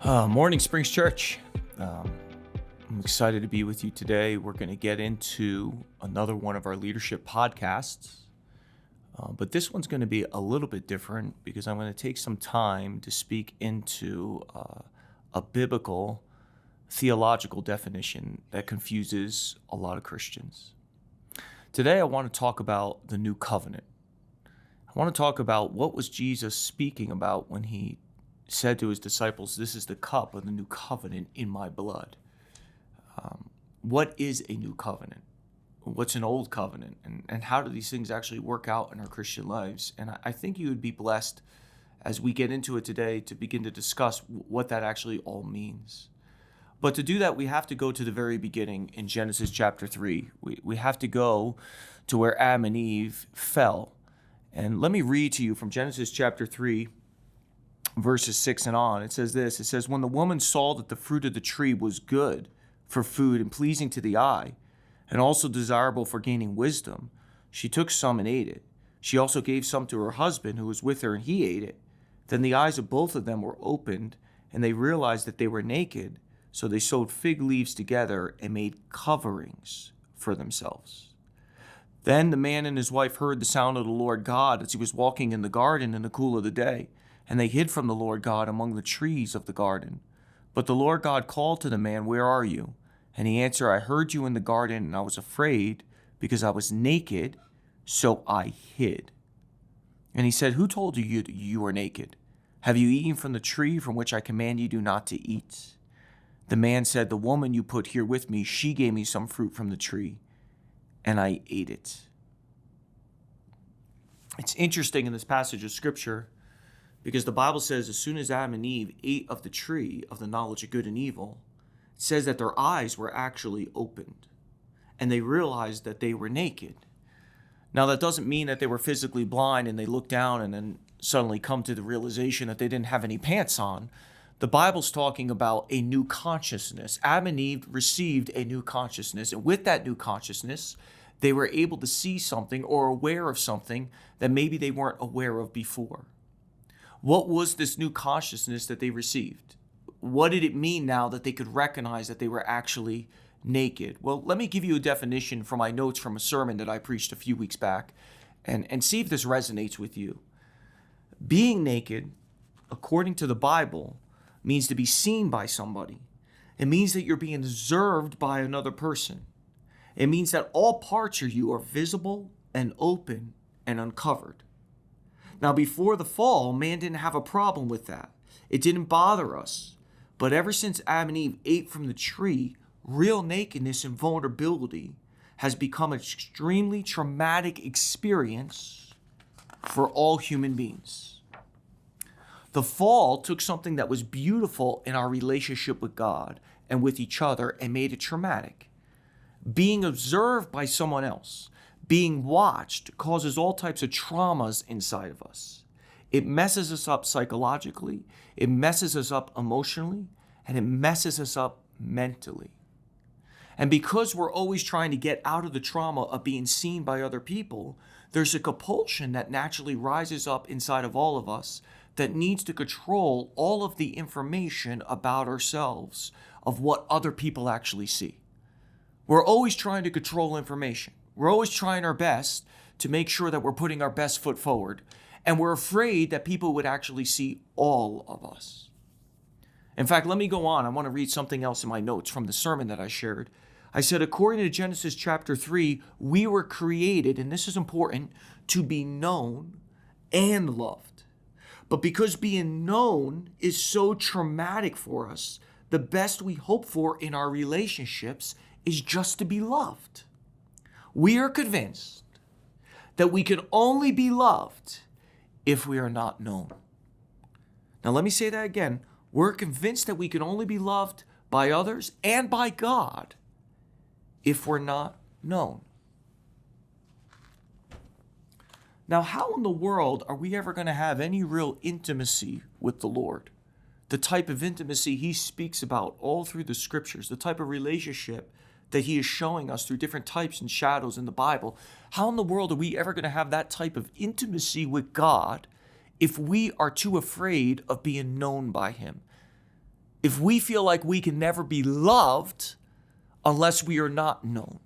Morning, Springs Church. I'm excited to be with you today. We're going to get into another one of our leadership podcasts, but this one's going to be a little bit different because I'm going to take some time to speak into a biblical, theological definition that confuses a lot of Christians. Today, I want to talk about the new covenant. I want to talk about what was Jesus speaking about when he said to his disciples, "This is the cup of the new covenant in my blood." What is a new covenant? What's an old covenant? And how do these things actually work out in our Christian lives? And I think you would be blessed as we get into it today to begin to discuss what that actually all means. But to do that, we have to go to the very beginning in Genesis chapter 3. We have to go to where Adam and Eve fell. And let me read to you from Genesis chapter 3, verses 6 and on. It says this. It says, "When the woman saw that the fruit of the tree was good for food and pleasing to the eye, and also desirable for gaining wisdom, she took some and ate it. She also gave some to her husband who was with her, and he ate it. Then the eyes of both of them were opened, and they realized that they were naked. So they sewed fig leaves together and made coverings for themselves. Then the man and his wife heard the sound of the Lord God as he was walking in the garden in the cool of the day, and they hid from the Lord God among the trees of the garden. But the Lord God called to the man, 'Where are you?' And he answered, 'I heard you in the garden, and I was afraid because I was naked, so I hid.' And he said, 'Who told you that you were naked? Have you eaten from the tree from which I command you not to eat?' The man said, 'The woman you put here with me, she gave me some fruit from the tree, and I ate it.'" It's interesting in this passage of scripture because the Bible says as soon as Adam and Eve ate of the tree of the knowledge of good and evil, it says that their eyes were actually opened and they realized that they were naked. Now, that doesn't mean that they were physically blind and they looked down and then suddenly come to the realization that they didn't have any pants on. The Bible's talking about a new consciousness. Adam and Eve received a new consciousness, and with that new consciousness, they were able to see something or aware of something that maybe they weren't aware of before. What was this new consciousness that they received? What did it mean now that they could recognize that they were actually naked? Well, let me give you a definition from my notes from a sermon that I preached a few weeks back and see if this resonates with you. Being naked, according to the Bible, means to be seen by somebody. It means that you're being observed by another person. It means that all parts of you are visible and open and uncovered. Now, before the fall, man didn't have a problem with that. It didn't bother us. But ever since Adam and Eve ate from the tree, real nakedness and vulnerability has become an extremely traumatic experience for all human beings. The fall took something that was beautiful in our relationship with God and with each other and made it traumatic. Being observed by someone else, being watched, causes all types of traumas inside of us. It messes us up psychologically, it messes us up emotionally, and it messes us up mentally. And because we're always trying to get out of the trauma of being seen by other people, there's a compulsion that naturally rises up inside of all of us that needs to control all of the information about ourselves of what other people actually see. We're always trying to control information. We're always trying our best to make sure that we're putting our best foot forward. And we're afraid that people would actually see all of us. In fact, let me go on. I want to read something else in my notes from the sermon that I shared. I said, according to Genesis chapter 3, we were created, and this is important, to be known and loved. But because being known is so traumatic for us, the best we hope for in our relationships is just to be loved. We are convinced that we can only be loved if we are not known. Now, let me say that again. We're convinced that we can only be loved by others and by God if we're not known. Now, how in the world are we ever going to have any real intimacy with the Lord? The type of intimacy he speaks about all through the scriptures, the type of relationship that he is showing us through different types and shadows in the Bible. How in the world are we ever going to have that type of intimacy with God if we are too afraid of being known by him? if we feel like we can never be loved unless we are not known.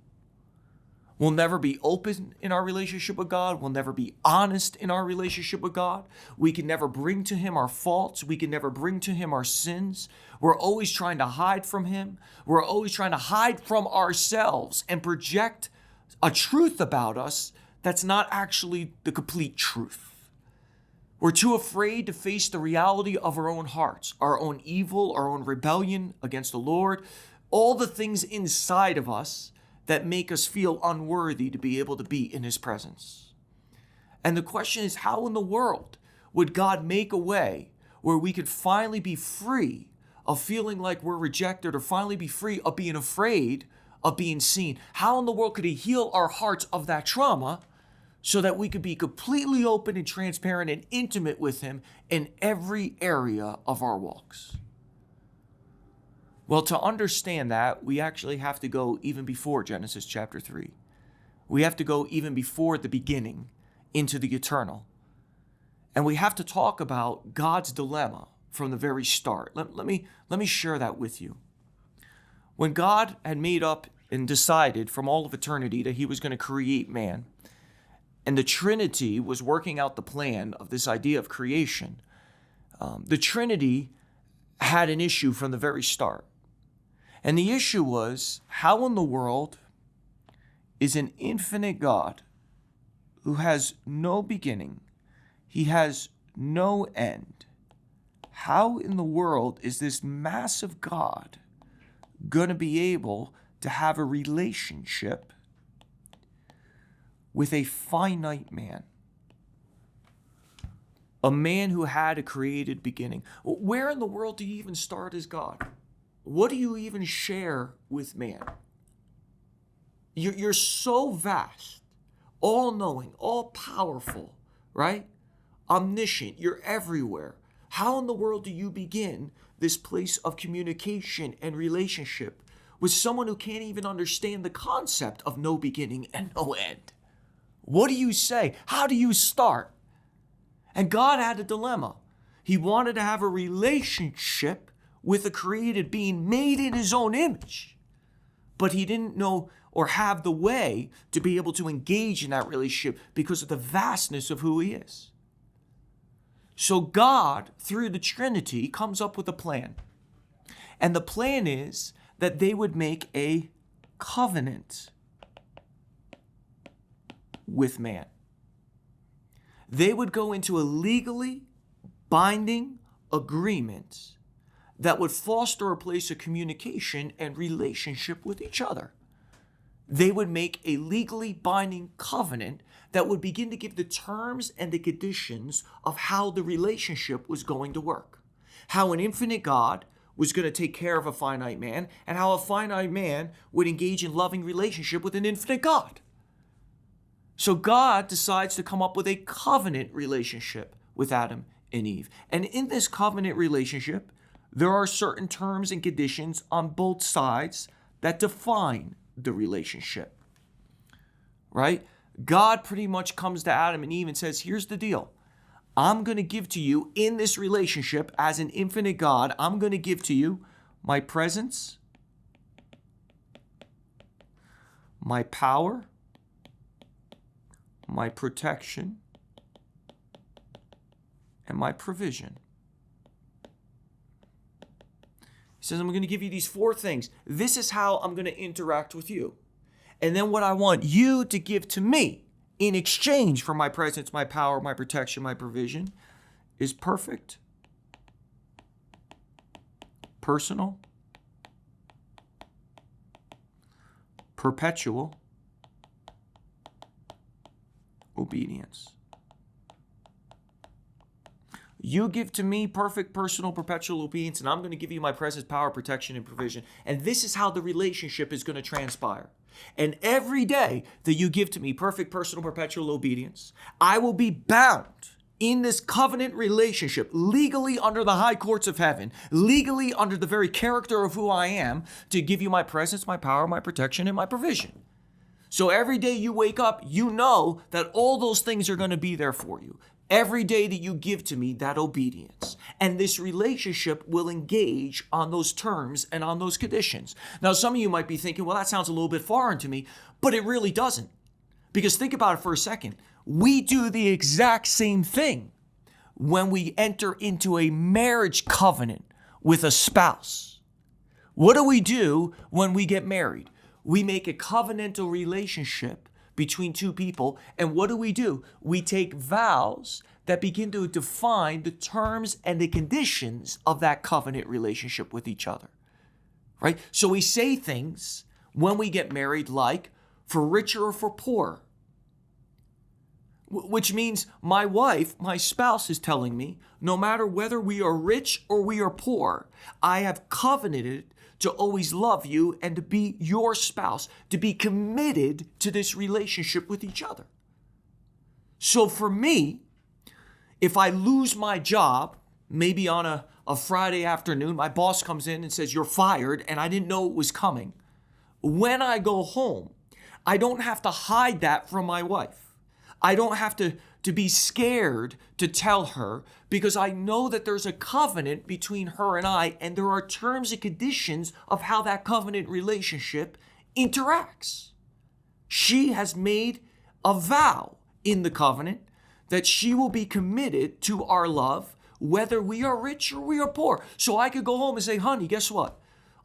We'll never be open in our relationship with God. We'll never be honest in our relationship with God. We can never bring to him our faults. We can never bring to him our sins. We're always trying to hide from him. We're always trying to hide from ourselves and project a truth about us that's not actually the complete truth. We're too afraid to face the reality of our own hearts, our own evil, our own rebellion against the Lord, all the things inside of us that make us feel unworthy to be able to be in his presence. And the question is, how in the world would God make a way where we could finally be free of feeling like we're rejected, or finally be free of being afraid of being seen? How in the world could he heal our hearts of that trauma so that we could be completely open and transparent and intimate with him in every area of our walks? Well, to understand that, we actually have to go even before Genesis chapter 3. We have to go even before the beginning into the eternal. And we have to talk about God's dilemma from the very start. Let me share that with you. When God had made up and decided from all of eternity that he was going to create man, and the Trinity was working out the plan of this idea of creation, the Trinity had an issue from the very start. And the issue was, how in the world is an infinite God who has no beginning, he has no end, how in the world is this massive God going to be able to have a relationship with a finite man? A man who had a created beginning. Where in the world do you even start as God? What do you even share with man? You're so vast, all-knowing, all-powerful, right? Omniscient, you're everywhere. How in the world do you begin this place of communication and relationship with someone who can't even understand the concept of no beginning and no end? What do you say? How do you start? And God had a dilemma. He wanted to have a relationship with a created being made in his own image, but he didn't know or have the way to be able to engage in that relationship because of the vastness of who he is. So God, through the Trinity, comes up with a plan. And the plan is that they would make a covenant with man. They would go into a legally binding agreement that would foster a place of communication and relationship with each other. They would make a legally binding covenant that would begin to give the terms and the conditions of how the relationship was going to work. How an infinite God was going to take care of a finite man, and how a finite man would engage in loving relationship with an infinite God. So God decides to come up with a covenant relationship with Adam and Eve. And in this covenant relationship, there are certain terms and conditions on both sides that define the relationship, right? God pretty much comes to Adam and Eve and says, here's the deal. I'm going to give to you in this relationship as an infinite God, I'm going to give to you my presence, my power, my protection, and my provision. He says, I'm going to give you these 4 things. This is how I'm going to interact with you. And then what I want you to give to me in exchange for my presence, my power, my protection, my provision is perfect, personal, perpetual obedience. You give to me perfect, personal, perpetual obedience, and I'm going to give you my presence, power, protection, and provision. And this is how the relationship is going to transpire. And every day that you give to me perfect, personal, perpetual obedience, I will be bound in this covenant relationship, legally under the high courts of heaven, legally under the very character of who I am, to give you my presence, my power, my protection, and my provision. So every day you wake up, you know that all those things are going to be there for you. Every day that you give to me that obedience, and this relationship will engage on those terms and on those conditions. Now, some of you might be thinking, well, that sounds a little bit foreign to me, but it really doesn't. Because think about it for a second. We do the exact same thing when we enter into a marriage covenant with a spouse. What do we do when we get married? We make a covenantal relationship between two people. And what do? We take vows that begin to define the terms and the conditions of that covenant relationship with each other, right? So we say things when we get married like, for richer or for poorer, which means my wife, my spouse is telling me, no matter whether we are rich or we are poor, I have covenanted to always love you and to be your spouse, to be committed to this relationship with each other. So for me, if I lose my job, maybe on a Friday afternoon, my boss comes in and says, you're fired, and I didn't know it was coming. When I go home, I don't have to hide that from my wife. I don't have to be scared to tell her, because I know that there's a covenant between her and I, and there are terms and conditions of how that covenant relationship interacts. She has made a vow in the covenant that she will be committed to our love, whether we are rich or we are poor. So I could go home and say, honey, guess what?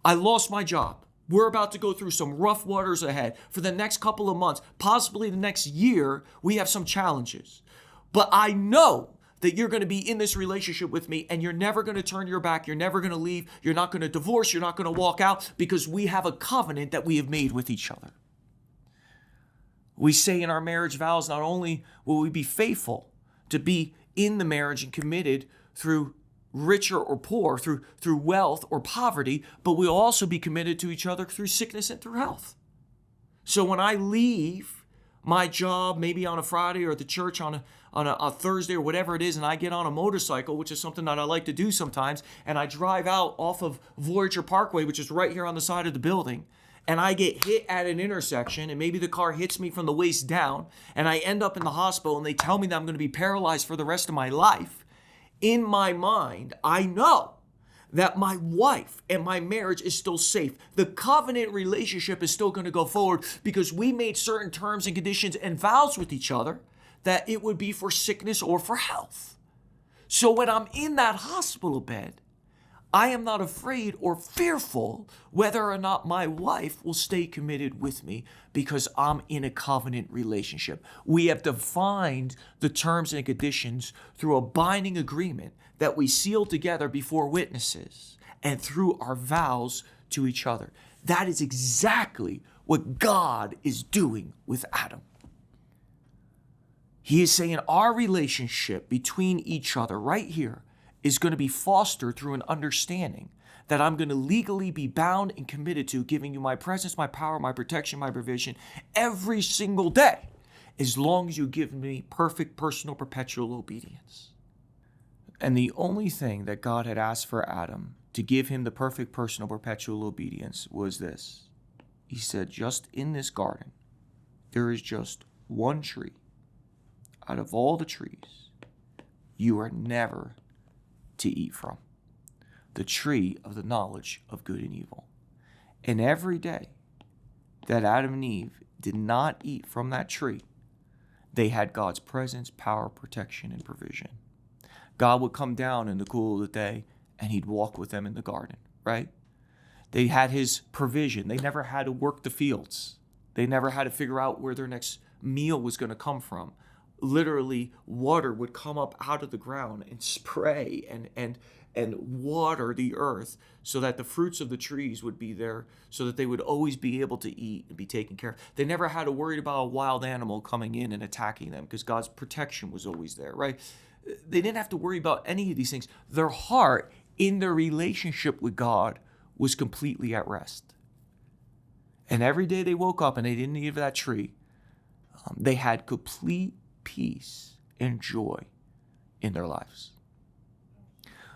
I lost my job. We're about to go through some rough waters ahead. For the next couple of months, possibly the next year, we have some challenges. But I know that you're going to be in this relationship with me, and you're never going to turn your back. You're never going to leave. You're not going to divorce. You're not going to walk out, because we have a covenant that we have made with each other. We say in our marriage vows, not only will we be faithful to be in the marriage and committed through richer or poor, through wealth or poverty, but we'll also be committed to each other through sickness and through health. So when I leave my job, maybe on a Friday, or the church on a Thursday or whatever it is, and I get on a motorcycle, which is something that I like to do sometimes, and I drive out off of Voyager Parkway, which is right here on the side of the building, and I get hit at an intersection, and maybe the car hits me from the waist down, and I end up in the hospital, and they tell me that I'm going to be paralyzed for the rest of my life. In my mind, I know that my wife and my marriage is still safe. The covenant relationship is still going to go forward, because we made certain terms and conditions and vows with each other that it would be for sickness or for health. So when I'm in that hospital bed, I am not afraid or fearful whether or not my wife will stay committed with me, because I'm in a covenant relationship. We have defined the terms and conditions through a binding agreement that we seal together before witnesses and through our vows to each other. That is exactly what God is doing with Adam. He is saying our relationship between each other right here is going to be fostered through an understanding that I'm going to legally be bound and committed to giving you my presence, my power, my protection, my provision every single day, as long as you give me perfect, personal, perpetual obedience. And the only thing that God had asked for Adam to give him the perfect, personal, perpetual obedience was this. He said, just in this garden, there is just one tree out of all the trees you are never to eat from, the tree of the knowledge of good and evil. And every day that Adam and Eve did not eat from that tree, they had God's presence, power, protection, and provision. God would come down in the cool of the day, and he'd walk with them in the garden, right? They had his provision. They never had to work the fields. They never had to figure out where their next meal was going to come from. Literally, water would come up out of the ground and spray and water the earth, so that the fruits of the trees would be there, so that they would always be able to eat and be taken care of. They never had to worry about a wild animal coming in and attacking them, because God's protection was always there, right? They didn't have to worry about any of these things. Their heart in their relationship with God was completely at rest. And every day they woke up and they didn't eat of that tree, they had complete peace and joy in their lives.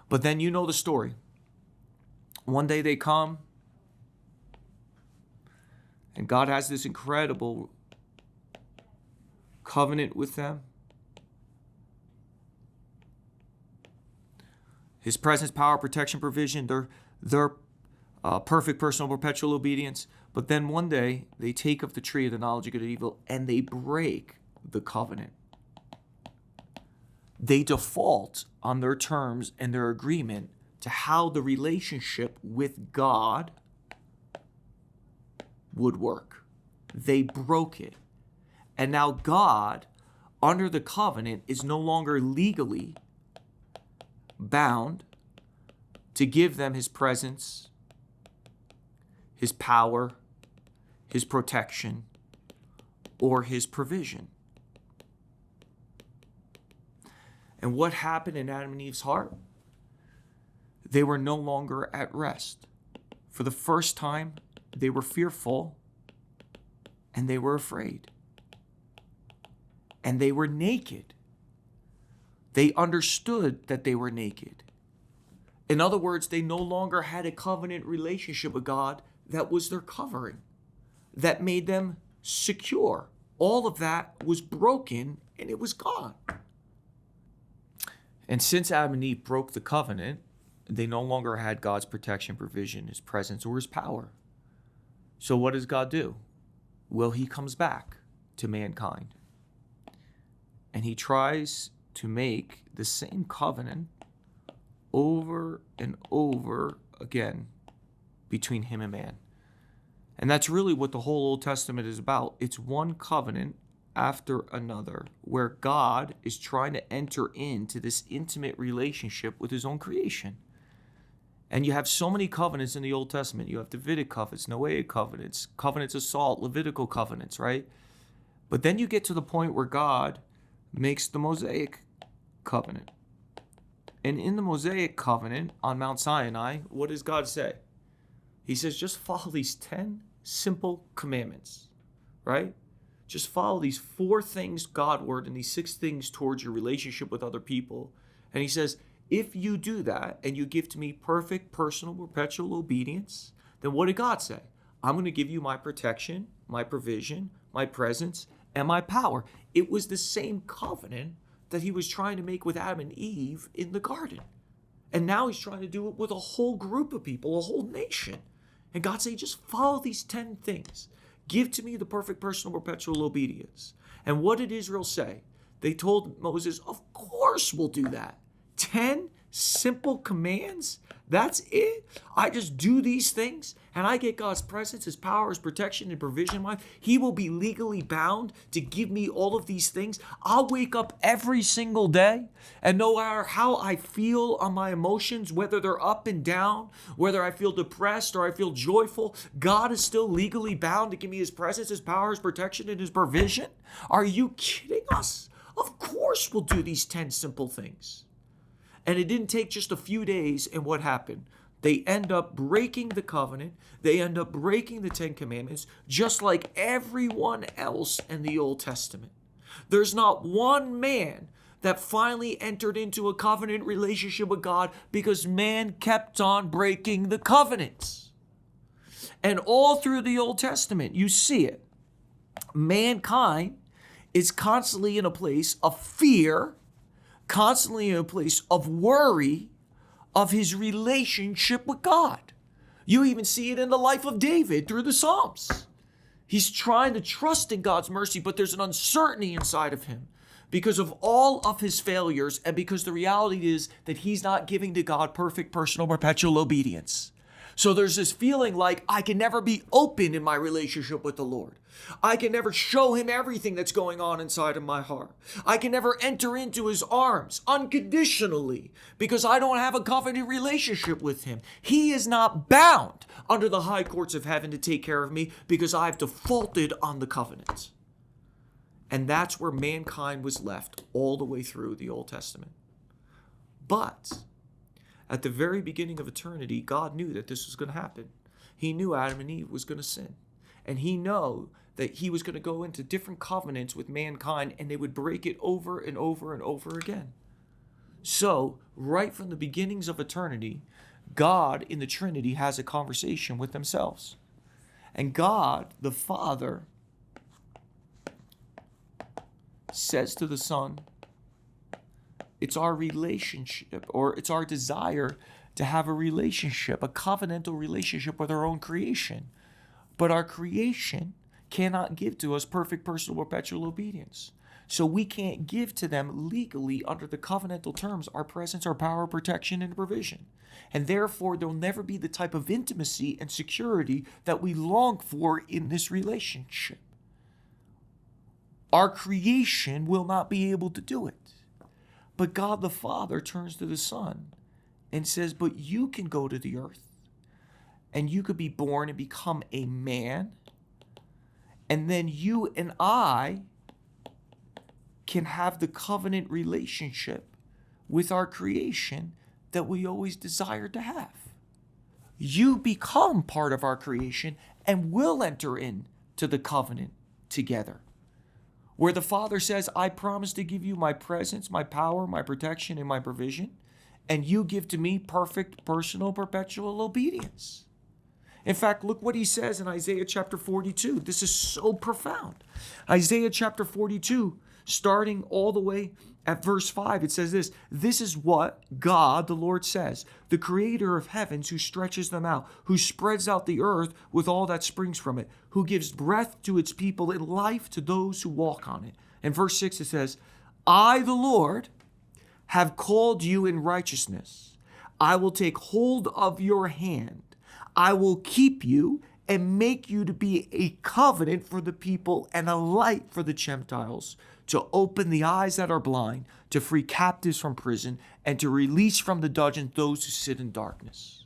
But then you know the story. One day they come, and God has this incredible covenant with them. His presence, power, protection, provision, their perfect personal perpetual obedience. But then one day they take of the tree of the knowledge of good and evil and they break the covenant. They default on their terms and their agreement to how the relationship with God would work. They broke it. And now God, under the covenant, is no longer legally bound to give them his presence, his power, his protection, or his provision. And what happened in Adam and Eve's heart? They were no longer at rest. For the first time, they were fearful and they were afraid. And they were naked. They understood that they were naked. In other words, they no longer had a covenant relationship with God that was their covering, that made them secure. All of that was broken and it was gone. And since Adam and Eve broke the covenant, they no longer had God's protection, provision, his presence, or his power. So what does God do? Well, he comes back to mankind. And he tries to make the same covenant over and over again between him and man. And that's really what the whole Old Testament is about. It's one covenant after another, where God is trying to enter into this intimate relationship with his own creation. And you have so many covenants in the Old Testament. You have Davidic covenants, Noahic covenants, covenants of salt, Levitical covenants, right? But then you get to the point where God makes the Mosaic covenant. And in the Mosaic covenant on Mount Sinai, what does God say? He says, just follow these 10 simple commandments, right? Just follow these 4 things Godward and these 6 things towards your relationship with other people. And he says, if you do that and you give to me perfect, personal, perpetual obedience, then what did God say? I'm going to give you my protection, my provision, my presence, and my power. It was the same covenant that he was trying to make with Adam and Eve in the garden. And now he's trying to do it with a whole group of people, a whole nation. And God said, just follow these 10 things. Give to me the perfect personal perpetual obedience. And what did Israel say? They told Moses, of course we'll do that. 10 simple commands? That's it? I just do these things and I get God's presence, his power, his protection, and provision in my life. He will be legally bound to give me all of these things. I'll wake up every single day, and no matter how I feel on my emotions, whether they're up and down, whether I feel depressed or I feel joyful, God is still legally bound to give me his presence, his power, his protection, and his provision. Are you kidding us? Of course we'll do these 10 simple things. And it didn't take just a few days, and what happened? They end up breaking the covenant. They end up breaking the 10 commandments, just like everyone else in the Old Testament. There's not one man that finally entered into a covenant relationship with God because man kept on breaking the covenants. And all through the Old Testament, you see it. Mankind is constantly in a place of fear, constantly in a place of worry of his relationship with God. You even see it in the life of David through the Psalms. He's trying to trust in God's mercy, but there's an uncertainty inside of him because of all of his failures and because the reality is that he's not giving to God perfect, personal, perpetual obedience. So there's this feeling like I can never be open in my relationship with the Lord. I can never show him everything that's going on inside of my heart. I can never enter into his arms unconditionally because I don't have a covenant relationship with him. He is not bound under the high courts of heaven to take care of me because I've defaulted on the covenant. And that's where mankind was left all the way through the Old Testament. But at the very beginning of eternity, God knew that this was going to happen. He knew Adam and Eve was going to sin. And he knew that he was going to go into different covenants with mankind and they would break it over and over and over again. So, right from the beginnings of eternity, God in the Trinity has a conversation with themselves. And God, the Father, says to the Son, It's our relationship, or it's our desire to have a relationship, a covenantal relationship with our own creation. But our creation cannot give to us perfect personal perpetual obedience. So we can't give to them legally under the covenantal terms our presence, our power, protection, and provision. And therefore, there'll never be the type of intimacy and security that we long for in this relationship. Our creation will not be able to do it. But God the Father turns to the Son and says, but you can go to the earth and you could be born and become a man. And then you and I can have the covenant relationship with our creation that we always desired to have. You become part of our creation and will enter into the covenant together. Where the Father says, I promise to give you my presence, my power, my protection, and my provision, and you give to me perfect, personal, perpetual obedience. In fact, look what he says in Isaiah chapter 42. This is so profound. Isaiah chapter 42, starting all the way at verse 5, it says this: this is what God, the Lord, says, the creator of heavens, who stretches them out, who spreads out the earth with all that springs from it, who gives breath to its people and life to those who walk on it. In verse 6, it says, I, the Lord, have called you in righteousness. I will take hold of your hand. I will keep you and make you to be a covenant for the people and a light for the Gentiles, to open the eyes that are blind, to free captives from prison, and to release from the dungeon those who sit in darkness.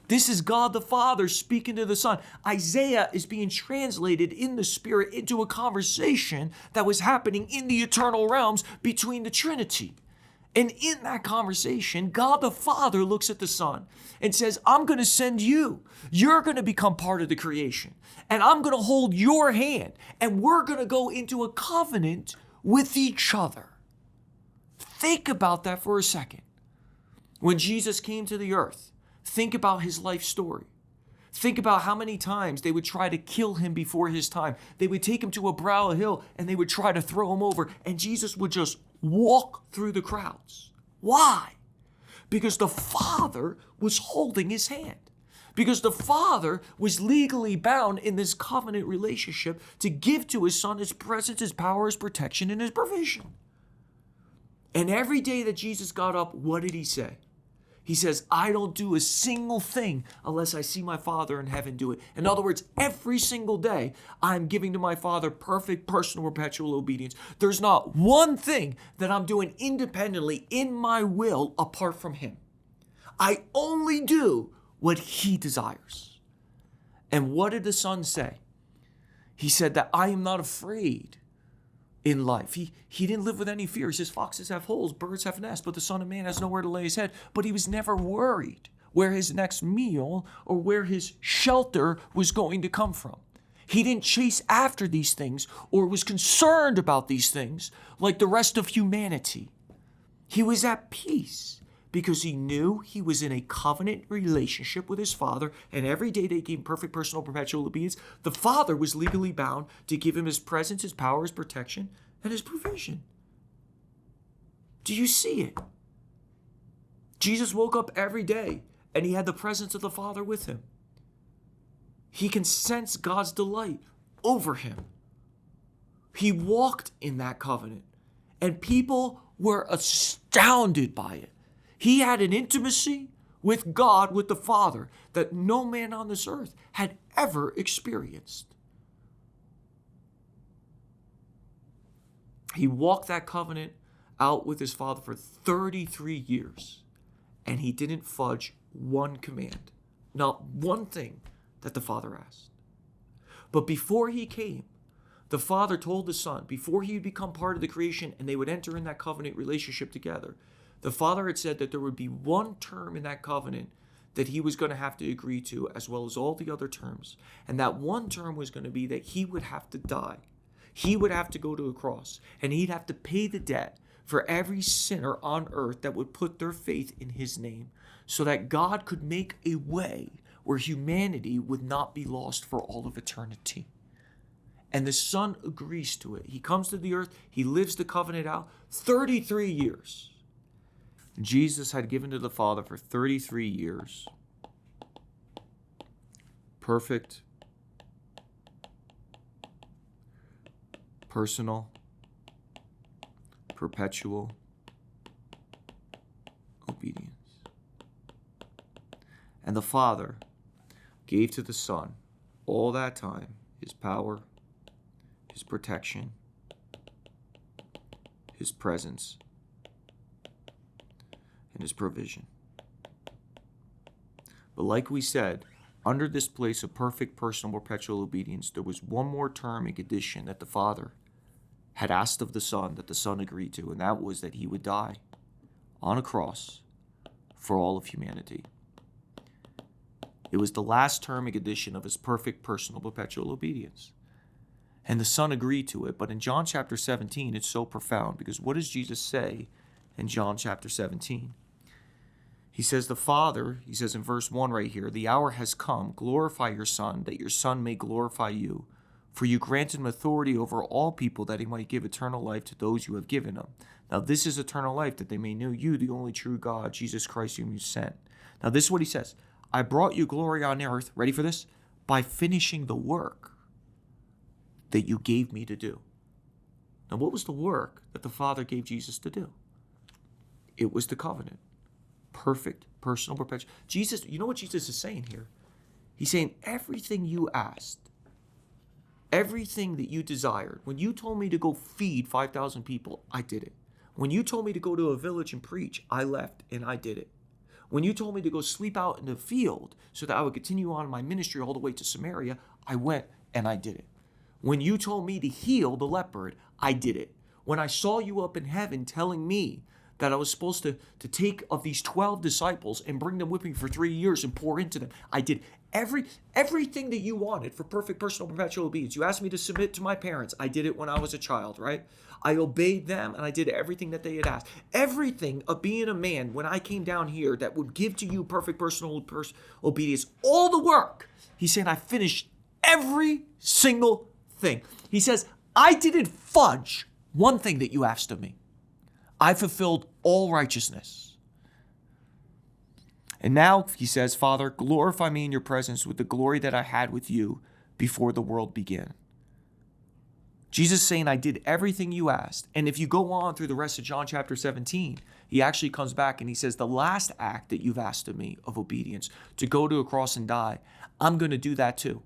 This is God the Father speaking to the Son. Isaiah is being translated in the Spirit into a conversation that was happening in the eternal realms between the Trinity. And in that conversation, God the Father looks at the Son and says, I'm going to send you. You're going to become part of the creation. And I'm going to hold your hand. And we're going to go into a covenant with each other. Think about that for a second. When Jesus came to the earth, think about his life story. Think about how many times they would try to kill him before his time. They would take him to a brow hill and they would try to throw him over. And Jesus would just walk through the crowds. Why? Because the Father was holding his hand. Because the Father was legally bound in this covenant relationship to give to his Son his presence, his power, his protection, and his provision. And every day that Jesus got up, what did he say? He says, I don't do a single thing unless I see my Father in heaven do it. In other words, every single day, I'm giving to my Father perfect, personal, perpetual obedience. There's not one thing that I'm doing independently in my will apart from him. I only do what he desires. And what did the Son say? He said that I am not afraid in life. He didn't live with any fear. He says, foxes have holes, birds have nests, but the Son of Man has nowhere to lay his head. But he was never worried where his next meal or where his shelter was going to come from. He didn't chase after these things or was concerned about these things like the rest of humanity. He was at peace because he knew he was in a covenant relationship with his Father, and every day they gave him perfect, personal, perpetual obedience. The Father was legally bound to give him his presence, his power, his protection, and his provision. Do you see it? Jesus woke up every day, and he had the presence of the Father with him. He can sense God's delight over him. He walked in that covenant, and people were astounded by it. He had an intimacy with God, with the Father, that no man on this earth had ever experienced. He walked that covenant out with his Father for 33 years, and he didn't fudge one command, not one thing that the Father asked. But before he came, the Father told the Son, before he would become part of the creation and they would enter in that covenant relationship together, the Father had said that there would be one term in that covenant that he was going to have to agree to, as well as all the other terms. And that one term was going to be that he would have to die. He would have to go to a cross, and he'd have to pay the debt for every sinner on earth that would put their faith in his name, so that God could make a way where humanity would not be lost for all of eternity. And the Son agrees to it. He comes to the earth. He lives the covenant out 33 years. Jesus had given to the Father for 33 years. Perfect, personal, perpetual obedience. And the Father gave to the Son all that time his power, his protection, his presence, and his provision. But like we said, under this place of perfect personal perpetual obedience, there was one more term and condition that the Father had asked of the Son that the Son agreed to, and that was that he would die on a cross for all of humanity. It was the last term and condition of his perfect personal perpetual obedience. And the Son agreed to it. But in John chapter 17, it's so profound, because what does Jesus say in John chapter 17? He says, the Father, he says in verse 1 right here, the hour has come, glorify your Son, that your Son may glorify you. For you granted him authority over all people, that he might give eternal life to those you have given him. Now this is eternal life, that they may know you, the only true God, Jesus Christ, whom you sent. Now this is what he says. I brought you glory on earth, ready for this? By finishing the work that you gave me to do. Now what was the work that the Father gave Jesus to do? It was the covenant. Perfect, personal, perpetual. Jesus, you know what Jesus is saying here? He's saying everything you asked, everything that you desired. When you told me to go feed 5,000 people, I did it. When you told me to go to a village and preach, I left and I did it. When you told me to go sleep out in the field so that I would continue on my ministry all the way to Samaria, I went and I did it. When you told me to heal the leopard, I did it. When I saw you up in heaven telling me that I was supposed to take of these 12 disciples and bring them with me for 3 years and pour into them, I did everything that you wanted for perfect personal perpetual obedience. You asked me to submit to my parents. I did it when I was a child, right? I obeyed them and I did everything that they had asked. Everything of being a man when I came down here that would give to you perfect personal obedience, all the work. He's saying I finished every single thing. He says, I didn't fudge one thing that you asked of me. I fulfilled all righteousness. And now, he says, Father, glorify me in your presence with the glory that I had with you before the world began. Jesus saying, I did everything you asked. And if you go on through the rest of John chapter 17, he actually comes back and he says, the last act that you've asked of me of obedience, to go to a cross and die, I'm going to do that too.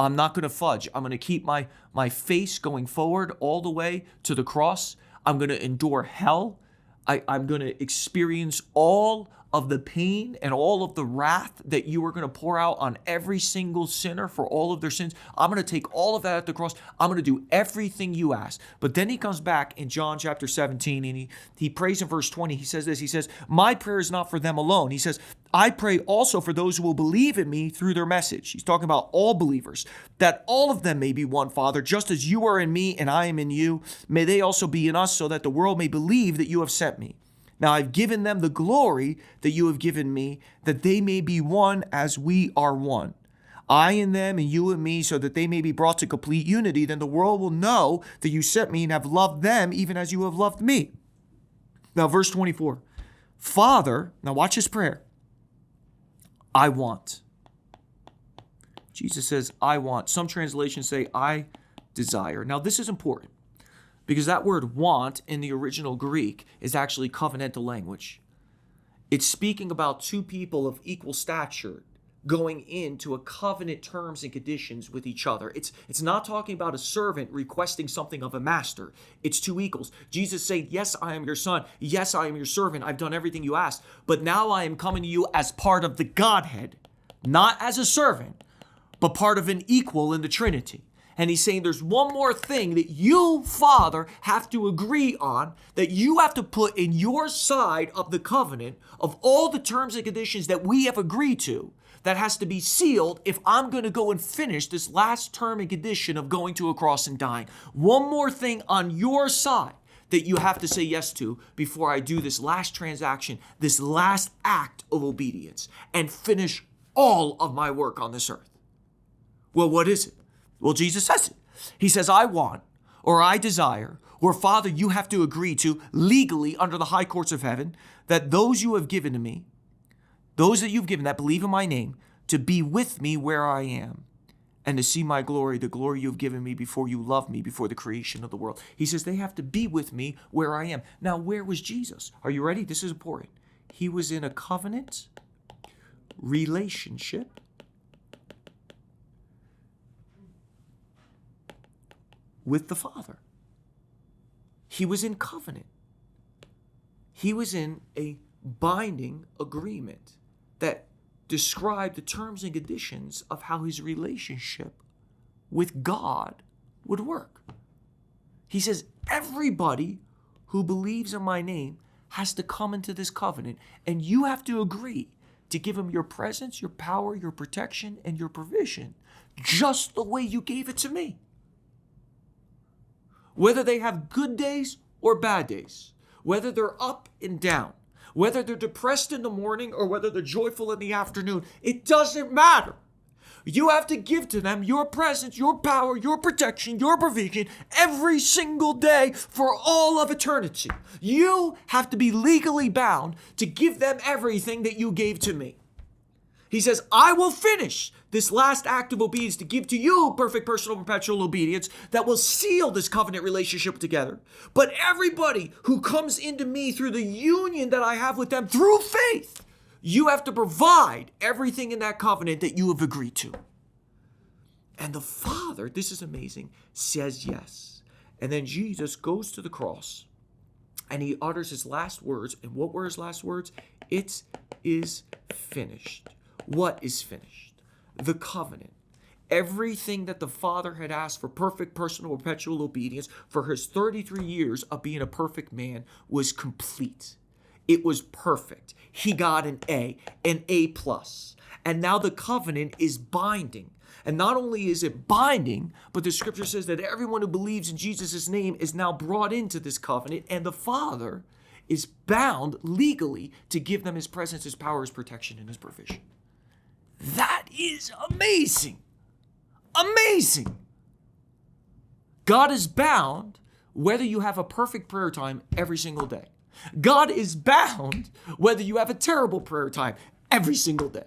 I'm not going to fudge. I'm going to keep my face going forward all the way to the cross. I'm going to endure hell. I'm going to experience all of the pain and all of the wrath that you are going to pour out on every single sinner for all of their sins. I'm going to take all of that at the cross. I'm going to do everything you ask. But then he comes back in John chapter 17 and he prays in verse 20. He says this, he says, my prayer is not for them alone. He says, I pray also for those who will believe in me through their message. He's talking about all believers, that all of them may be one, Father, just as you are in me and I am in you. May they also be in us, so that the world may believe that you have sent me. Now I've given them the glory that you have given me, that they may be one as we are one. I in them and you in me, so that they may be brought to complete unity. Then the world will know that you sent me and have loved them even as you have loved me. Now verse 24. Father, now watch his prayer. I want. Jesus says, I want. Some translations say, I desire. Now this is important, because that word want in the original Greek is actually covenantal language. It's speaking about two people of equal stature going into a covenant terms and conditions with each other. It's not talking about a servant requesting something of a master. It's two equals. Jesus said, yes, I am your son. Yes, I am your servant. I've done everything you asked. But now I am coming to you as part of the Godhead, not as a servant, but part of an equal in the Trinity. And he's saying there's one more thing that you, Father, have to agree on, that you have to put in your side of the covenant of all the terms and conditions that we have agreed to, that has to be sealed if I'm going to go and finish this last term and condition of going to a cross and dying. One more thing on your side that you have to say yes to before I do this last transaction, this last act of obedience, and finish all of my work on this earth. Well, what is it? Well, Jesus says it. He says, I want, or I desire, where, Father, you have to agree to legally under the high courts of heaven that those you have given to me, those that you've given that believe in my name, to be with me where I am and to see my glory, the glory you've given me before you loved me, before the creation of the world. He says they have to be with me where I am. Now, where was Jesus? Are you ready? This is important. He was in a covenant relationship with the Father. He was in covenant. He was in a binding agreement that described the terms and conditions of how his relationship with God would work. He says, everybody who believes in my name has to come into this covenant, and you have to agree to give him your presence, your power, your protection, and your provision, just the way you gave it to me. Whether they have good days or bad days, whether they're up and down, whether they're depressed in the morning or whether they're joyful in the afternoon, it doesn't matter. You have to give to them your presence, your power, your protection, your provision every single day for all of eternity. You have to be legally bound to give them everything that you gave to me. He says, I will finish this last act of obedience to give to you perfect personal perpetual obedience that will seal this covenant relationship together. But everybody who comes into me through the union that I have with them through faith, you have to provide everything in that covenant that you have agreed to. And the Father, this is amazing, says yes. And then Jesus goes to the cross and he utters his last words. And what were his last words? It is finished. What is finished? The covenant. Everything that the Father had asked for perfect personal perpetual obedience for his 33 years of being a perfect man was complete. It was perfect. He got an A plus. And now the covenant is binding. And not only is it binding, but the scripture says that everyone who believes in Jesus' name is now brought into this covenant, and the Father is bound legally to give them his presence, his power, his protection, and his provision. That is amazing. Amazing. God is bound whether you have a perfect prayer time every single day. God is bound whether you have a terrible prayer time every single day.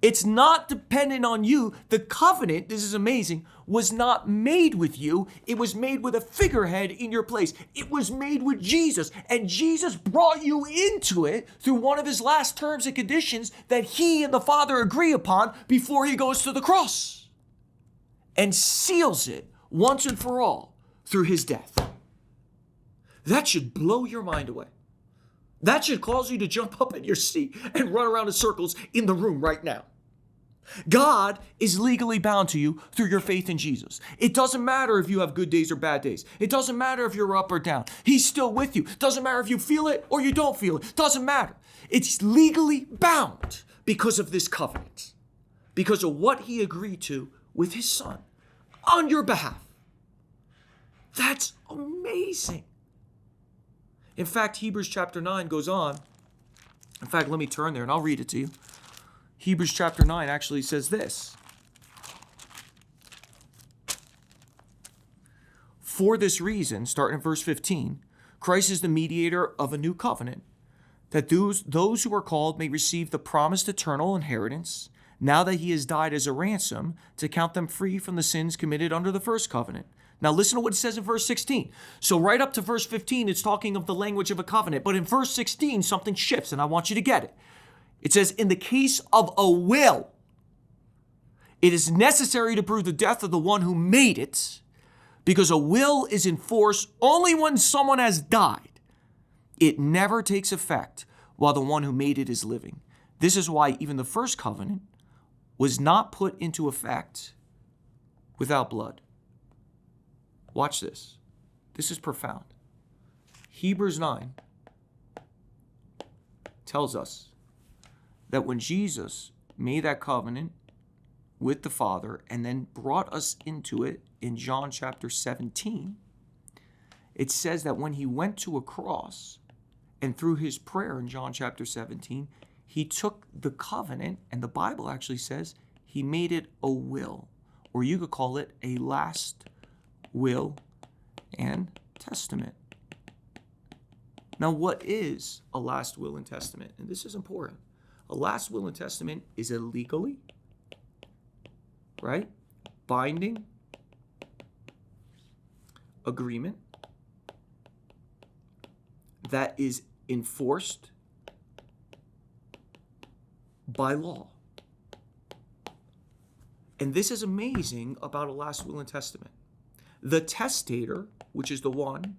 It's not dependent on you. The covenant, this is amazing, was not made with you. It was made with a figurehead in your place. It was made with Jesus. And Jesus brought you into it through one of his last terms and conditions that he and the Father agree upon before he goes to the cross. And seals it once and for all through his death. That should blow your mind away. That should cause you to jump up in your seat and run around in circles in the room right now. God is legally bound to you through your faith in Jesus. It doesn't matter if you have good days or bad days. It doesn't matter if you're up or down. He's still with you. Doesn't matter if you feel it or you don't feel it. Doesn't matter. It's legally bound because of this covenant. Because of what he agreed to with his Son on your behalf. That's amazing. In fact, Hebrews chapter 9 goes on. In fact, let me turn there and I'll read it to you. Hebrews chapter 9 actually says this. For this reason, starting in verse 15, Christ is the mediator of a new covenant, that those who are called may receive the promised eternal inheritance, now that he has died as a ransom, to count them free from the sins committed under the first covenant. Now listen to what it says in verse 16. So right up to verse 15, it's talking of the language of a covenant. But in verse 16, something shifts, and I want you to get it. It says, in the case of a will, it is necessary to prove the death of the one who made it, because a will is in force only when someone has died. It never takes effect while the one who made it is living. This is why even the first covenant was not put into effect without blood. Watch this. This is profound. Hebrews 9 tells us that when Jesus made that covenant with the Father and then brought us into it in John chapter 17, it says that when he went to a cross and through his prayer in John chapter 17, he took the covenant, and the Bible actually says he made it a will, or you could call it a last will and testament. Now, what is a last will and testament? And this is important. A last will and testament is a legally, right, binding agreement that is enforced by law. And this is amazing about a last will and testament. The testator, which is the one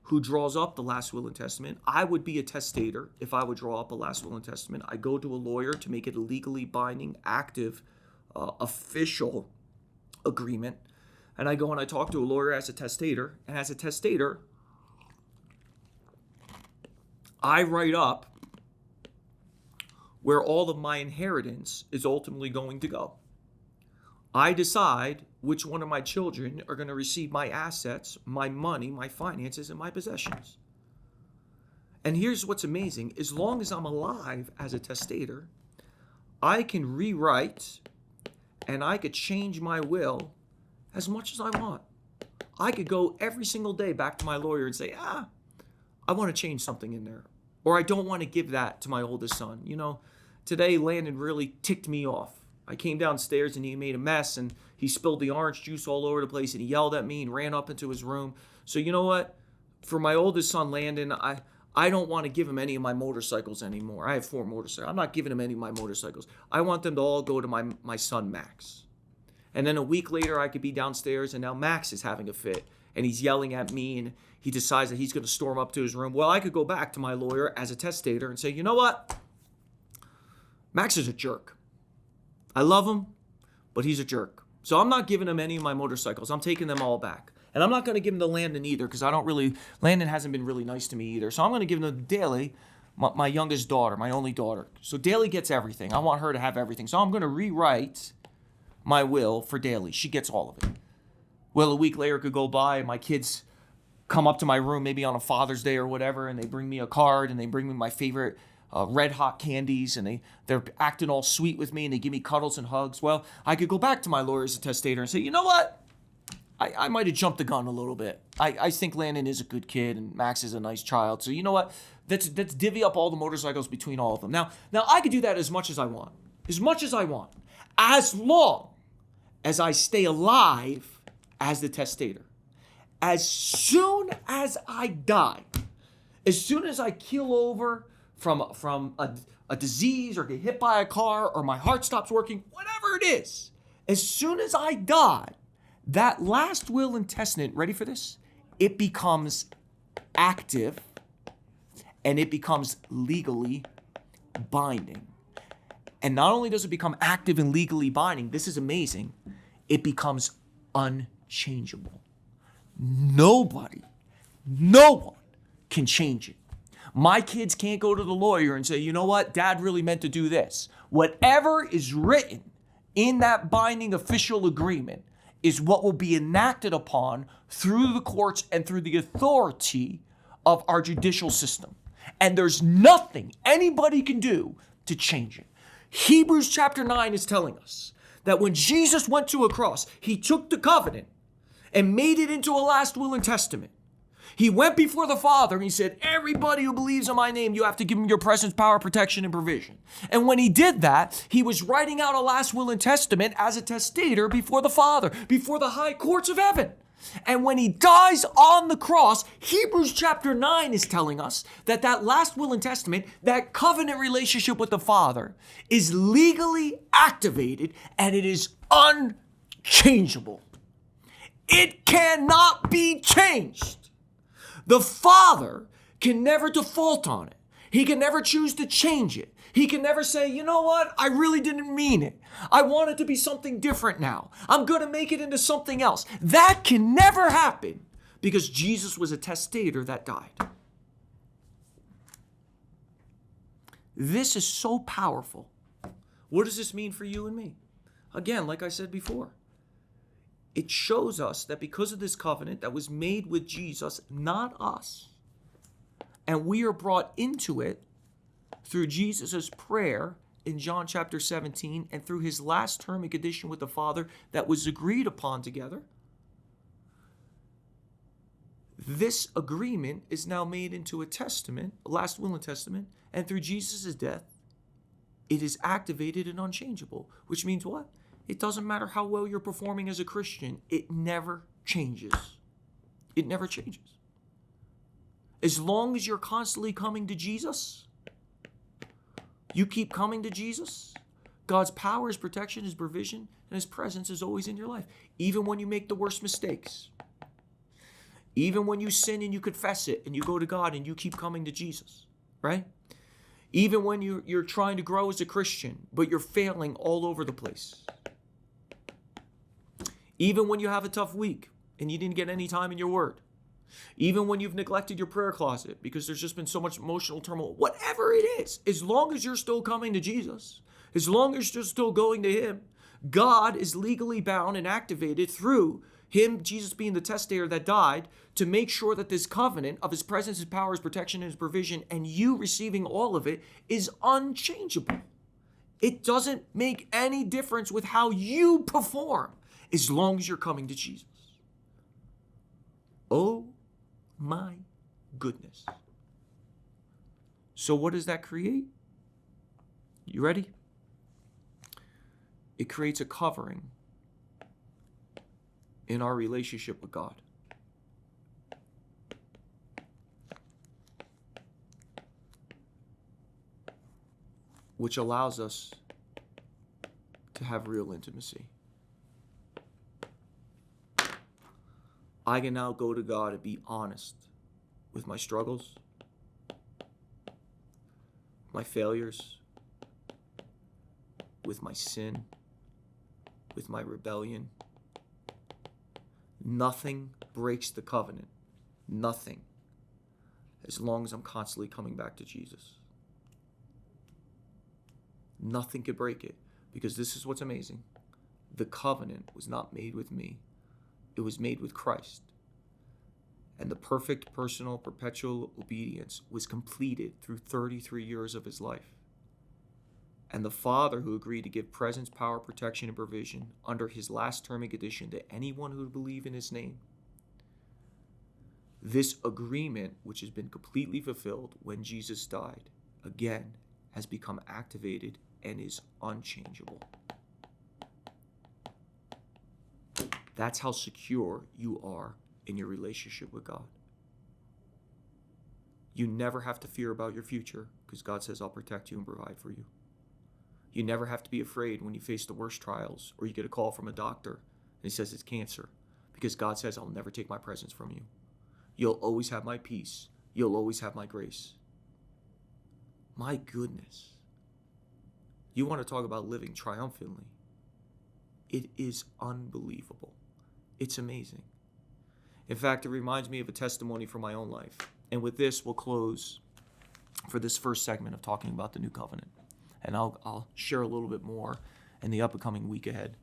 who draws up the last will and testament. I would be a testator if I would draw up a last will and testament. I go to a lawyer to make it a legally binding, active, official agreement. And I go and I talk to a lawyer as a testator. And as a testator, I write up where all of my inheritance is ultimately going to go. I decide which one of my children are going to receive my assets, my money, my finances, and my possessions. And here's what's amazing. As long as I'm alive as a testator, I can rewrite and I could change my will as much as I want. I could go every single day back to my lawyer and say, I want to change something in there. Or I don't want to give that to my oldest son. You know, today Landon really ticked me off. I came downstairs and he made a mess and he spilled the orange juice all over the place and he yelled at me and ran up into his room. So you know what? For my oldest son, Landon, I don't want to give him any of my motorcycles anymore. I have 4 motorcycles. I'm not giving him any of my motorcycles. I want them to all go to my son, Max. And then a week later, I could be downstairs and now Max is having a fit and he's yelling at me and he decides that he's going to storm up to his room. Well, I could go back to my lawyer as a testator and say, you know what? Max is a jerk. I love him, but he's a jerk. So I'm not giving him any of my motorcycles. I'm taking them all back. And I'm not going to give them to Landon either because Landon hasn't been really nice to me either. So I'm going to give them to Daly, my youngest daughter, my only daughter. So Daly gets everything. I want her to have everything. So I'm going to rewrite my will for Daly. She gets all of it. Well, a week later could go by and my kids come up to my room maybe on a Father's Day or whatever and they bring me a card and they bring me my favorite Red Hot candies and they're acting all sweet with me and they give me cuddles and hugs. Well, I could go back to my lawyer as a testator and say, you know what? I might have jumped the gun a little bit. I think Landon is a good kid and Max is a nice child. So you know what? Let's divvy up all the motorcycles between all of them. Now I could do that as much as I want. As much as I want. As long as I stay alive as the testator. As soon as I die, as soon as I keel over from a disease or get hit by a car or my heart stops working, whatever it is, as soon as I die, that last will and testament, ready for this? It becomes active and it becomes legally binding. And not only does it become active and legally binding, this is amazing, it becomes unchangeable. No one can change it. My kids can't go to the lawyer and say, you know what, Dad really meant to do this. Whatever is written in that binding official agreement is what will be enacted upon through the courts and through the authority of our judicial system. And there's nothing anybody can do to change it. Hebrews chapter 9 is telling us that when Jesus went to a cross, he took the covenant and made it into a last will and testament. He went before the Father and he said, everybody who believes in my name, you have to give him your presence, power, protection, and provision. And when he did that, he was writing out a last will and testament as a testator before the Father, before the high courts of heaven. And when he dies on the cross, Hebrews chapter 9 is telling us that that last will and testament, that covenant relationship with the Father, is legally activated and it is unchangeable. It cannot be changed. The Father can never default on it. He can never choose to change it. He can never say, you know what? I really didn't mean it. I want it to be something different now. I'm going to make it into something else. That can never happen because Jesus was a testator that died. This is so powerful. What does this mean for you and me? Again, like I said before, it shows us that because of this covenant that was made with Jesus, not us, and we are brought into it through Jesus' prayer in John chapter 17 and through his last term and condition with the Father that was agreed upon together, This agreement is now made into a testament, a last will and testament, and through Jesus' death, it is activated and unchangeable, which means what? It doesn't matter how well you're performing as a Christian, it never changes. It never changes. As long as you're constantly coming to Jesus, you keep coming to Jesus, God's power, His protection, His provision, and His presence is always in your life. Even when you make the worst mistakes. Even when you sin and you confess it and you go to God and you keep coming to Jesus, right? Even when you're trying to grow as a Christian, but you're failing all over the place. Even when you have a tough week and you didn't get any time in your word. Even when you've neglected your prayer closet because there's just been so much emotional turmoil. Whatever it is, as long as you're still coming to Jesus, as long as you're still going to Him, God is legally bound and activated through Him, Jesus being the testator that died, to make sure that this covenant of His presence, His power, His protection, and His provision, and you receiving all of it, is unchangeable. It doesn't make any difference with how you perform as long as you're coming to Jesus. Oh my goodness. So what does that create? You ready? It creates a covering in our relationship with God. Which allows us to have real intimacy. I can now go to God and be honest with my struggles, my failures, with my sin, with my rebellion. Nothing breaks the covenant. Nothing. As long as I'm constantly coming back to Jesus. Nothing could break it. Because this is what's amazing. The covenant was not made with me. It was made with Christ. And the perfect personal perpetual obedience was completed through 33 years of His life. And the Father who agreed to give presence, power, protection, and provision under His last term and condition to anyone who would believe in His name. This agreement, which has been completely fulfilled when Jesus died, again, has become activated and is unchangeable. That's how secure you are in your relationship with God. You never have to fear about your future because God says, I'll protect you and provide for you. You never have to be afraid when you face the worst trials or you get a call from a doctor and he says it's cancer because God says, I'll never take my presence from you. You'll always have my peace. You'll always have my grace. My goodness. You want to talk about living triumphantly. It is unbelievable. It's amazing. In fact, it reminds me of a testimony from my own life. And with this, we'll close for this first segment of talking about the new covenant. And I'll share a little bit more in the upcoming week ahead.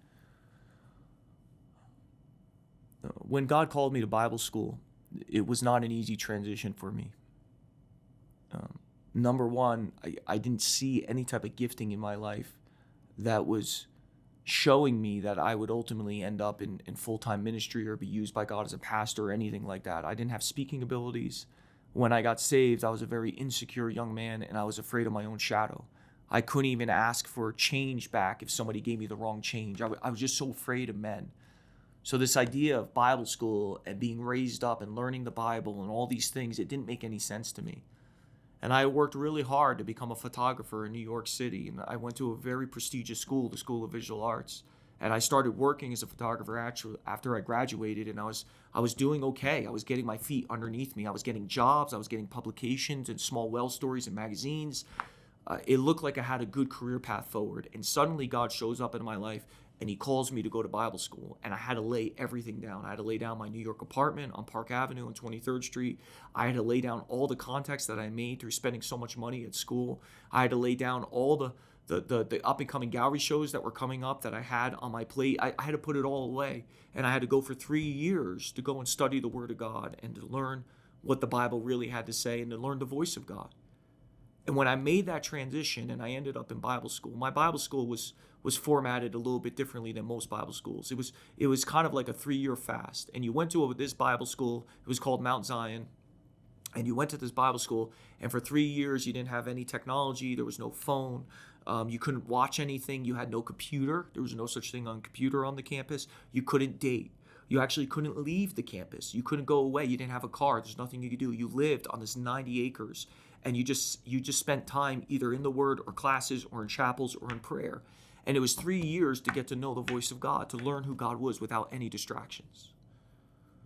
When God called me to Bible school, it was not an easy transition for me. Number one, I didn't see any type of gifting in my life that was showing me that I would ultimately end up in full-time ministry or be used by God as a pastor or anything like that. I didn't have speaking abilities. When I got saved, I was a very insecure young man and I was afraid of my own shadow. I couldn't even ask for change back if somebody gave me the wrong change. I was just so afraid of men. So this idea of Bible school and being raised up and learning the Bible and all these things, it didn't make any sense to me. And I worked really hard to become a photographer in New York City. And I went to a very prestigious school, the School of Visual Arts. And I started working as a photographer actually after I graduated. And I was doing okay. I was getting my feet underneath me. I was getting jobs. I was getting publications and small well stories and magazines. It looked like I had a good career path forward. And suddenly God shows up in my life and He calls me to go to Bible school. And I had to lay everything down. I had to lay down my New York apartment on Park Avenue on 23rd Street. I had to lay down all the contacts that I made through spending so much money at school. I had to lay down all the up-and-coming gallery shows that were coming up that I had on my plate. I had to put it all away. And I had to go for 3 years to go and study the Word of God and to learn what the Bible really had to say and to learn the voice of God. And when I made that transition and I ended up in Bible school, my Bible school was formatted a little bit differently than most Bible schools. It was kind of like a 3-year fast. And you went to this Bible school, it was called Mount Zion. And you went to this Bible school, and for 3 years, you didn't have any technology. There was no phone. You couldn't watch anything. You had no computer. There was no such thing on computer on the campus. You couldn't date. You actually couldn't leave the campus. You couldn't go away. You didn't have a car. There's nothing you could do. You lived on this 90 acres, and you just spent time either in the Word or classes or in chapels or in prayer. And it was 3 years to get to know the voice of God, to learn who God was without any distractions.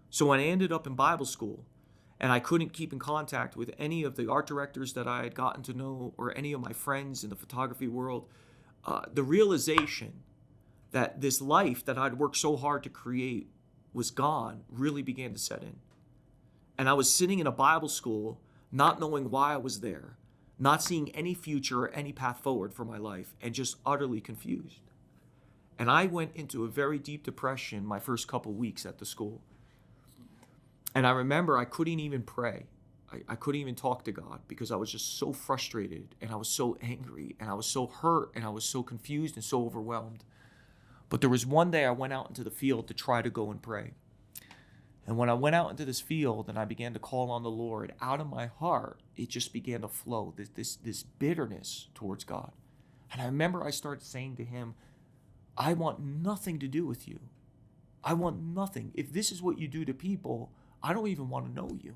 So when I ended up in Bible school, and I couldn't keep in contact with any of the art directors that I had gotten to know or any of my friends in the photography world, the realization that this life that I'd worked so hard to create was gone really began to set in. And I was sitting in a Bible school, not knowing why I was there, not seeing any future or any path forward for my life, and just utterly confused. And I went into a very deep depression my first couple weeks at the school. And I remember I couldn't even pray. I couldn't even talk to God because I was just so frustrated, and I was so angry, and I was so hurt, and I was so confused and so overwhelmed. But there was one day I went out into the field to try to go and pray. And when I went out into this field and I began to call on the Lord, out of my heart, it just began to flow, this bitterness towards God. And I remember I started saying to him, I want nothing to do with you. I want nothing. If this is what you do to people, I don't even want to know you.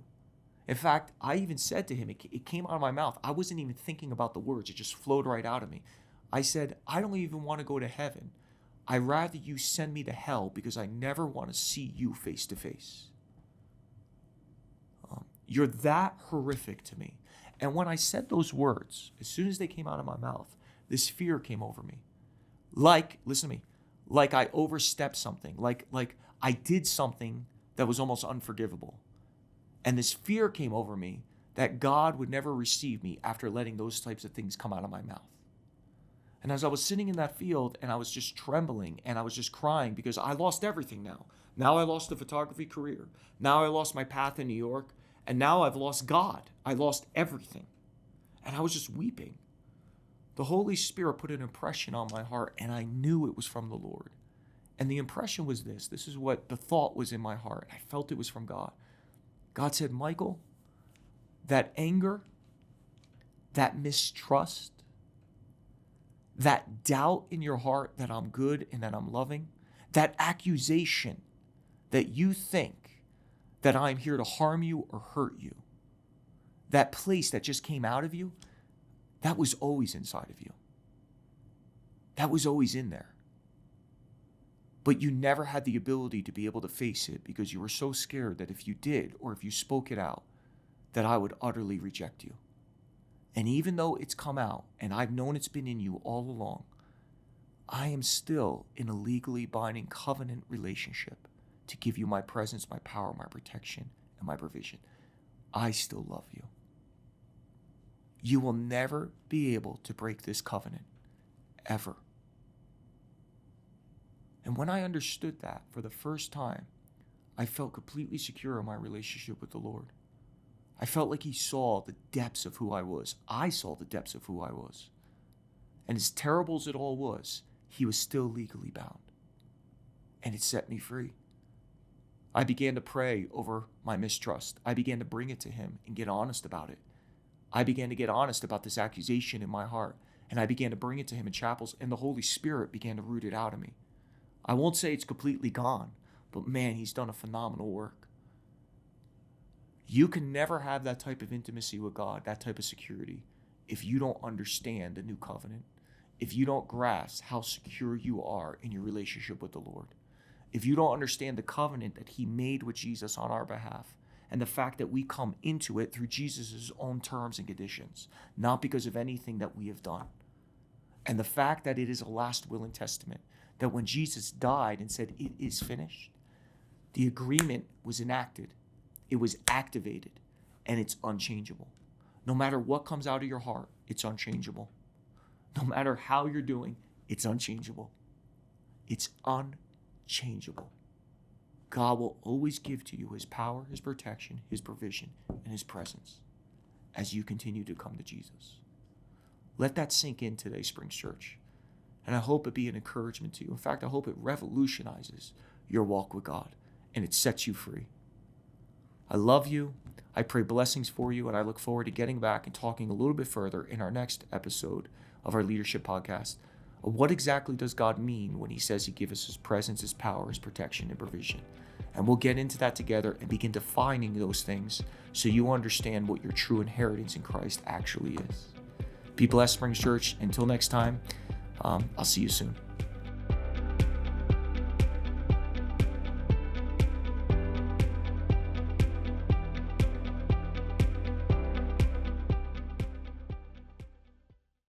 In fact, I even said to him, it came out of my mouth. I wasn't even thinking about the words. It just flowed right out of me. I said, I don't even want to go to heaven. I'd rather you send me to hell because I never want to see you face to face. You're that horrific to me. And when I said those words, as soon as they came out of my mouth, this fear came over me. Listen to me, like I overstepped something, like I did something that was almost unforgivable. And this fear came over me that God would never receive me after letting those types of things come out of my mouth. And as I was sitting in that field and I was just trembling and I was just crying because I lost everything now. Now I lost the photography career. Now I lost my path in New York. And now I've lost God. I lost everything. And I was just weeping. The Holy Spirit put an impression on my heart, and I knew it was from the Lord. And the impression was this. This is what the thought was in my heart. I felt it was from God. God said, Michael, that anger, that mistrust, that doubt in your heart that I'm good and that I'm loving, that accusation that you think that I'm here to harm you or hurt you, that place that just came out of you, that was always inside of you. That was always in there. But you never had the ability to be able to face it because you were so scared that if you did or if you spoke it out, that I would utterly reject you. And even though it's come out and I've known it's been in you all along, I am still in a legally binding covenant relationship to give you my presence, my power, my protection, and my provision. I still love you. You will never be able to break this covenant, ever. And when I understood that for the first time, I felt completely secure in my relationship with the Lord. I felt like he saw the depths of who I was. I saw the depths of who I was. And as terrible as it all was, he was still legally bound. And it set me free. I began to pray over my mistrust. I began to bring it to him and get honest about it. I began to get honest about this accusation in my heart. And I began to bring it to him in chapels, and the Holy Spirit began to root it out of me. I won't say it's completely gone, but man, he's done a phenomenal work. You can never have that type of intimacy with God, that type of security, if you don't understand the new covenant, if you don't grasp how secure you are in your relationship with the Lord, if you don't understand the covenant that he made with Jesus on our behalf, and the fact that we come into it through Jesus' own terms and conditions, not because of anything that we have done. And the fact that it is a last will and testament, that when Jesus died and said, it is finished, the agreement was enacted, it was activated, and it's unchangeable. No matter what comes out of your heart, it's unchangeable. No matter how you're doing, it's unchangeable. It's unchangeable. God will always give to you his power, his protection, his provision, and his presence as you continue to come to Jesus. Let that sink in today, Springs Church. And I hope it be an encouragement to you. In fact, I hope it revolutionizes your walk with God and it sets you free. I love you. I pray blessings for you, and I look forward to getting back and talking a little bit further in our next episode of our leadership podcast. What exactly does God mean when he says he gives us his presence, his power, his protection, and provision? And we'll get into that together and begin defining those things so you understand what your true inheritance in Christ actually is. Be blessed, Springs Church. Until next time, I'll see you soon.